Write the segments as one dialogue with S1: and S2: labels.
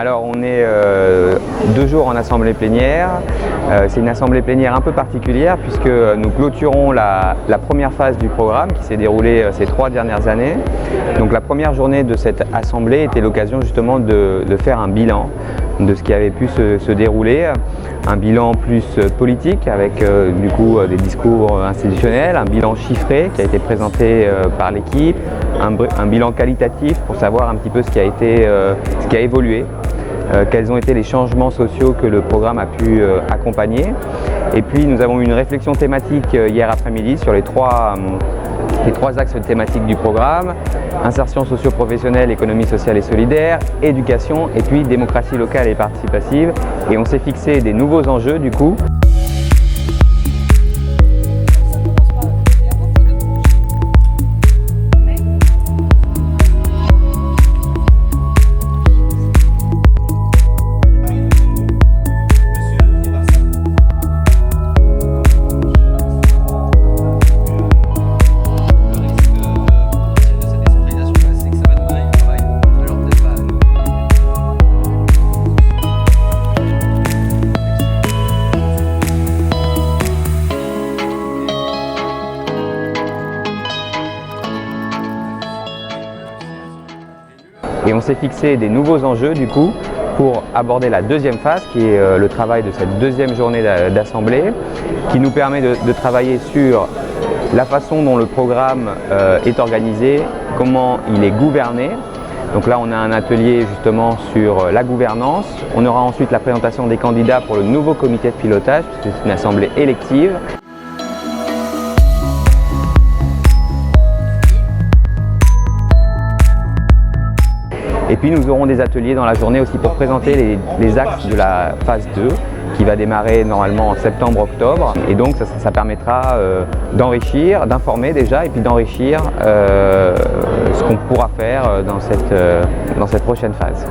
S1: Alors on est 2 jours en assemblée plénière. C'est une assemblée plénière un peu particulière puisque nous clôturons la première phase du programme qui s'est déroulée ces 3 dernières années. Donc la première journée de cette assemblée était l'occasion justement de faire un bilan de ce qui avait pu se dérouler. Un bilan plus politique avec du coup des discours institutionnels, un bilan chiffré qui a été présenté par l'équipe, un bilan qualitatif pour savoir un petit peu ce qui a évolué. Quels ont été les changements sociaux que le programme a pu accompagner. Et puis nous avons eu une réflexion thématique hier après-midi sur les trois axes thématiques du programme: insertion socio-professionnelle, économie sociale et solidaire, éducation et puis démocratie locale et participative. Et on s'est fixé des nouveaux enjeux du coup. Et on s'est fixé des nouveaux enjeux du coup pour aborder la deuxième phase qui est le travail de cette deuxième journée d'assemblée, qui nous permet de travailler sur la façon dont le programme est organisé, comment il est gouverné. Donc là on a un atelier justement sur la gouvernance. On aura ensuite la présentation des candidats pour le nouveau comité de pilotage, puisque c'est une assemblée élective. Et puis nous aurons des ateliers dans la journée aussi pour présenter les axes de la phase 2 qui va démarrer normalement en septembre-octobre. Et donc ça permettra d'enrichir, d'informer déjà et puis d'enrichir ce qu'on pourra faire dans cette prochaine phase.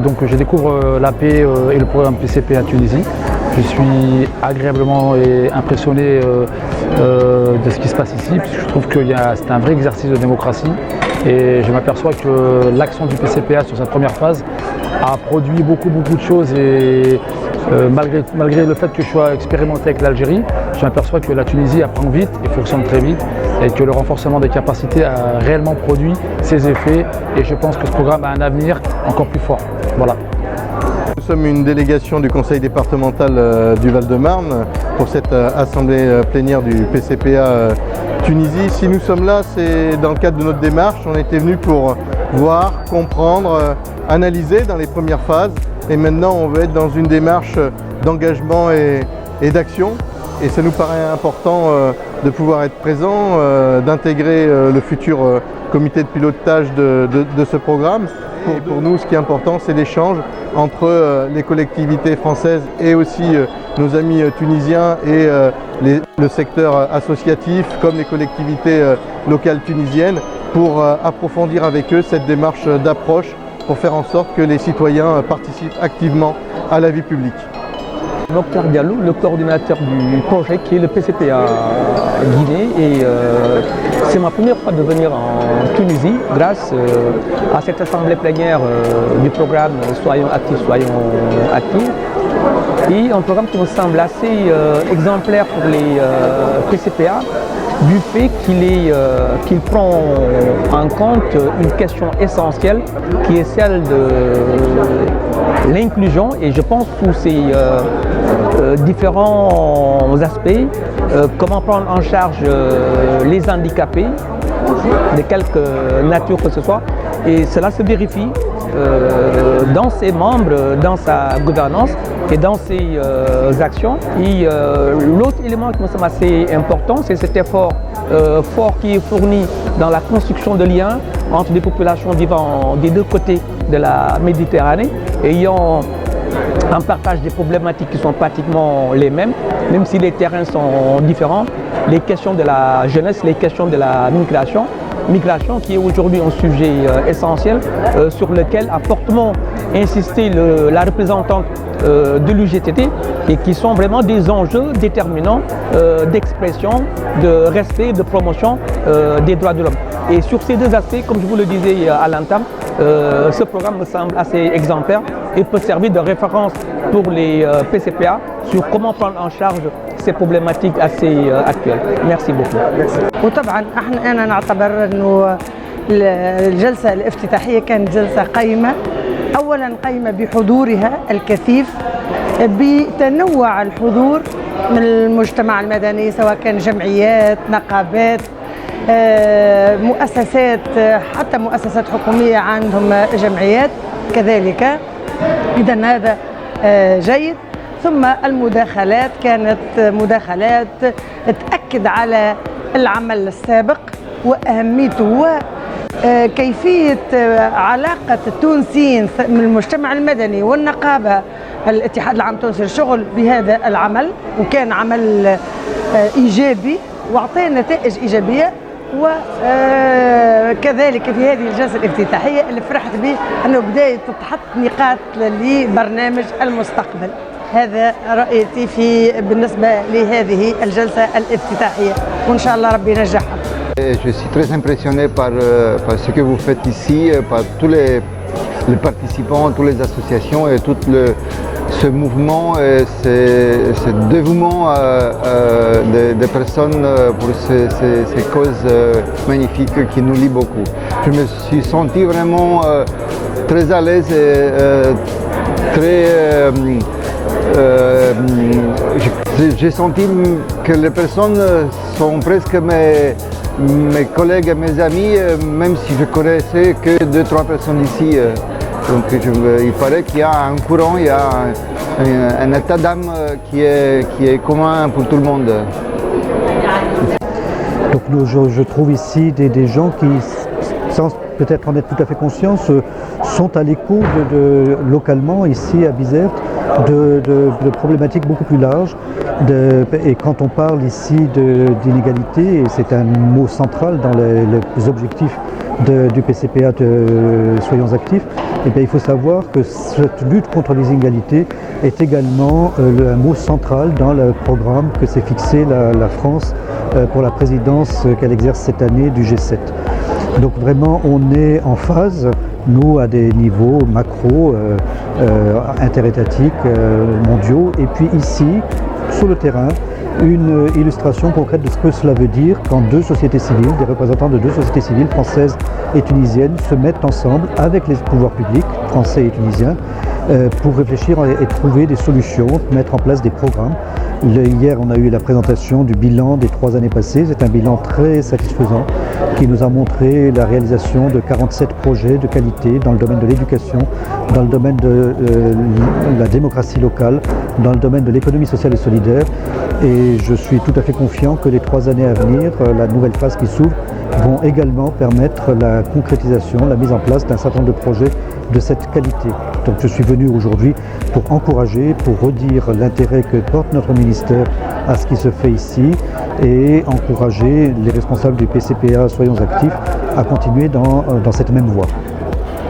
S2: Donc je découvre l'AP et le programme PCP à Tunisie. Je suis agréablement impressionné de ce qui se passe ici, puisque je trouve que c'est un vrai exercice de démocratie. Et je m'aperçois que l'action du PCPA sur cette première phase a produit beaucoup de choses. Et malgré le fait que je sois expérimenté avec l'Algérie, je m'aperçois que la Tunisie apprend vite et fonctionne très vite, et que le renforcement des capacités a réellement produit ses effets. Et je pense que ce programme a un avenir encore plus fort. Voilà.
S3: Nous sommes une délégation du conseil départemental du Val-de-Marne pour cette assemblée plénière du PCPA Tunisie. Si nous sommes là, c'est dans le cadre de notre démarche. On était venus pour voir, comprendre, analyser dans les premières phases. Et maintenant, on veut être dans une démarche d'engagement et d'action. Et ça nous paraît important de pouvoir être présent, d'intégrer le futur comité de pilotage de ce programme. Et pour nous, ce qui est important, c'est l'échange entre les collectivités françaises et aussi nos amis tunisiens et le secteur associatif comme les collectivités locales tunisiennes pour approfondir avec eux cette démarche d'approche pour faire en sorte que les citoyens participent activement à la vie publique.
S4: Mokhtar Diallo, le coordinateur du projet qui est le PCPA Guinée, et c'est ma première fois de venir en Tunisie grâce à cette assemblée plénière du programme Soyons actifs, et un programme qui me semble assez exemplaire pour les PCPA du fait qu'il prend en compte une question essentielle qui est celle de l'inclusion, et je pense tous ces différents aspects, comment prendre en charge les handicapés de quelque nature que ce soit, et cela se vérifie dans ses membres, dans sa gouvernance et dans ses actions. Et l'autre élément qui me semble assez important, c'est cet effort fort qui est fourni dans la construction de liens entre des populations vivant des deux côtés de la Méditerranée, ayant un partage des problématiques qui sont pratiquement les mêmes, même si les terrains sont différents. les questions de la jeunesse, les questions de la migration qui est aujourd'hui un sujet essentiel sur lequel a fortement insisté la représentante de l'UGTT et qui sont vraiment des enjeux déterminants d'expression, de respect, de promotion des droits de l'homme. Et sur ces deux aspects, comme je vous le disais à l'entame, ce programme me semble assez exemplaire et peut servir de référence pour les PCPA sur comment prendre en charge ces problématiques assez actuelles. Merci beaucoup.
S5: وطبعا انا نعتبر انه الجلسه الافتتاحيه كانت جلسه قيمه، اولا قيمه بحضورها الكثيف، بتنوع الحضور من المجتمع المدني سواء كان جمعيات، نقابات، مؤسسات، حتى مؤسسات حكوميه عندهم جمعيات كذلك. اذا هذا جيد. ثم المداخلات كانت مداخلات تأكد على العمل السابق وأهميته وكيفية علاقة التونسيين من المجتمع المدني والنقابة الاتحاد العام التونسي للشغل بهذا العمل، وكان عمل إيجابي وأعطى نتائج إيجابية. وكذلك في هذه الجلسة الافتتاحية اللي فرحت به أنه بداية تتحط نقاط لبرنامج المستقبل. هذا رأيتي بالنسبة لهذه الجلسة الافتتاحية وإن شاء الله ربي ينجحها.
S6: Je suis très impressionné par ce que vous faites ici, par tous les participants, toutes les associations et tout ce mouvement et ce dévouement des personnes pour ces causes magnifiques qui nous lient beaucoup. Je me suis senti vraiment très à l'aise et très... j'ai senti que les personnes sont presque mes collègues et mes amis, même si je connaissais que 2-3 personnes ici. Donc il paraît qu'il y a un courant, il y a un état d'âme qui est commun pour tout le monde.
S7: Donc je trouve ici des gens qui, sans peut-être en être tout à fait conscients, sont à l'écoute localement ici à Bizerte de problématiques beaucoup plus larges. Et quand on parle ici d'inégalité, et c'est un mot central dans les objectifs du PCPA Soyons Actifs, et bien il faut savoir que cette lutte contre les inégalités est également un mot central dans le programme que s'est fixé la France pour la présidence qu'elle exerce cette année du G7. Donc vraiment on est en phase, nous à des niveaux macro, interétatiques, mondiaux, et puis ici, sur le terrain, une illustration concrète de ce que cela veut dire quand deux sociétés civiles, des représentants de deux sociétés civiles françaises et tunisiennes se mettent ensemble avec les pouvoirs publics français et tunisiens pour réfléchir et trouver des solutions, mettre en place des programmes. Hier, on a eu la présentation du bilan des 3 années passées. C'est un bilan très satisfaisant qui nous a montré la réalisation de 47 projets de qualité dans le domaine de l'éducation, dans le domaine de la démocratie locale, dans le domaine de l'économie sociale et solidaire. Et je suis tout à fait confiant que les 3 années à venir, la nouvelle phase qui s'ouvre, vont également permettre la concrétisation, la mise en place d'un certain nombre de projets de cette qualité. Donc je suis venu aujourd'hui pour encourager, pour redire l'intérêt que porte notre ministère à ce qui se fait ici et encourager les responsables du PCPA Soyons Actifs à continuer dans cette même voie.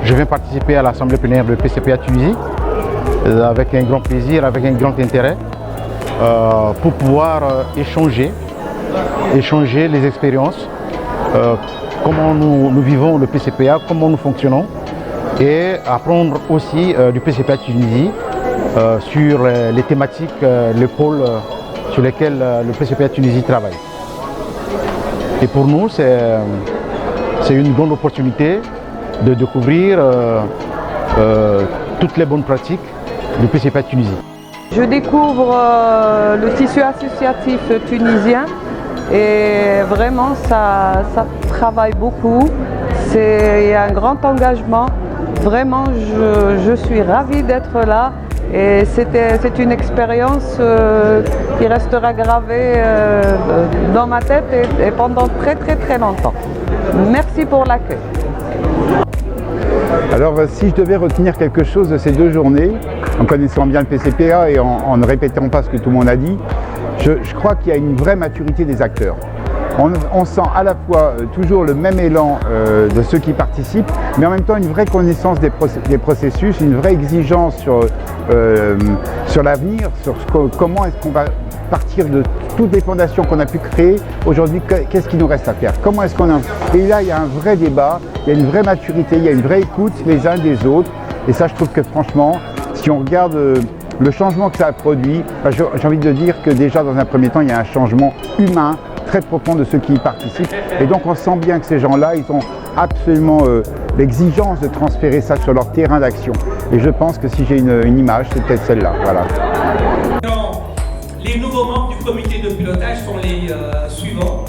S8: Je viens participer à l'Assemblée plénière de PCPA Tunisie avec un grand plaisir, avec un grand intérêt pour pouvoir échanger les expériences, comment nous vivons le PCPA, comment nous fonctionnons, et apprendre aussi du PCPA Tunisie sur les thématiques, les pôles sur lesquels le PCPA Tunisie travaille. Et pour nous, c'est une grande opportunité de découvrir toutes les bonnes pratiques du PCPA Tunisie.
S9: Je découvre le tissu associatif tunisien et vraiment ça travaille beaucoup, il y a un grand engagement. Vraiment, je suis ravie d'être là et c'est une expérience qui restera gravée dans ma tête et pendant très longtemps. Merci pour l'accueil.
S10: Alors si je devais retenir quelque chose de ces 2 journées, en connaissant bien le PCPA et en ne répétant pas ce que tout le monde a dit, je crois qu'il y a une vraie maturité des acteurs. On sent à la fois toujours le même élan de ceux qui participent, mais en même temps une vraie connaissance des processus, une vraie exigence sur l'avenir, sur comment est-ce qu'on va partir de toutes les fondations qu'on a pu créer. Aujourd'hui, qu'est-ce qu'il nous reste à faire? Comment est-ce qu'on a... Et là, il y a un vrai débat, il y a une vraie maturité, il y a une vraie écoute les uns des autres. Et ça, je trouve que franchement, si on regarde le changement que ça a produit, j'ai envie de dire que déjà, dans un premier temps, il y a un changement humain très profond de ceux qui y participent. Et donc, on sent bien que ces gens-là, ils ont absolument l'exigence de transférer ça sur leur terrain d'action. Et je pense que si j'ai une image, c'est peut-être celle-là. Voilà.
S11: Les nouveaux membres du comité de pilotage sont les suivants.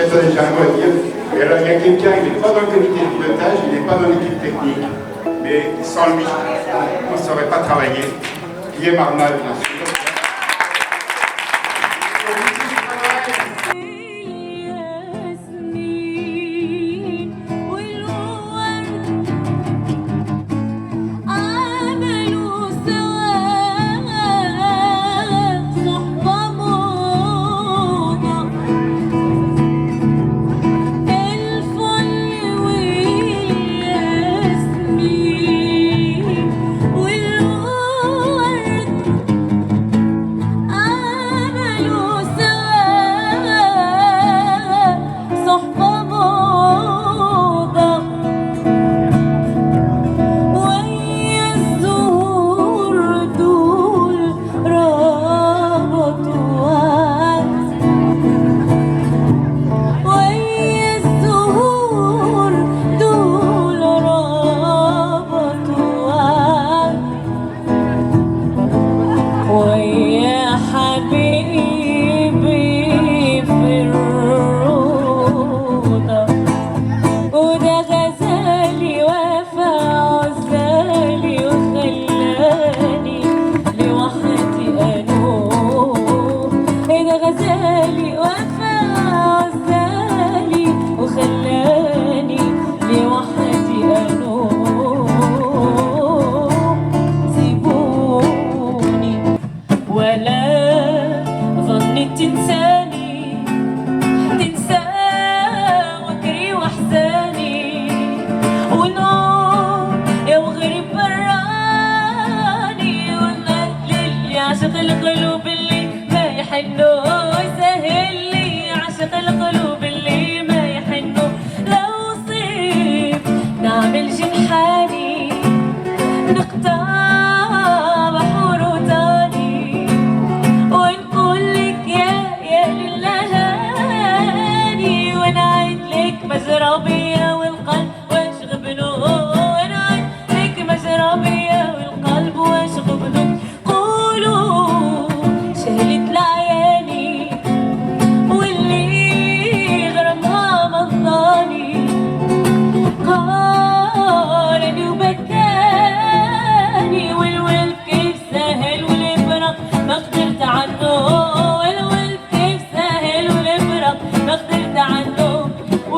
S12: Attendez, j'ai un mot à dire. Et alors, il y a quelqu'un, il n'est pas dans le comité de pilotage, il n'est pas dans l'équipe technique, mais sans lui, on ne saurait pas travailler. Guillaume Arnal, bien sûr.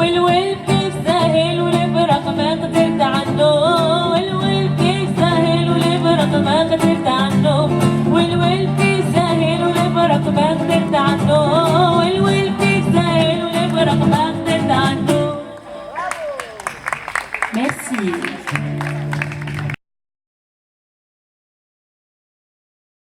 S13: والولد كيف سهل والبرق ما قدرت عنه، والولد كيف سهل والبرق ما قدرت عنه، والولد كيف سهل والبرق ما قدرت عنه، والولد كيف سهل والبرق ما قدرت عنه. Merci.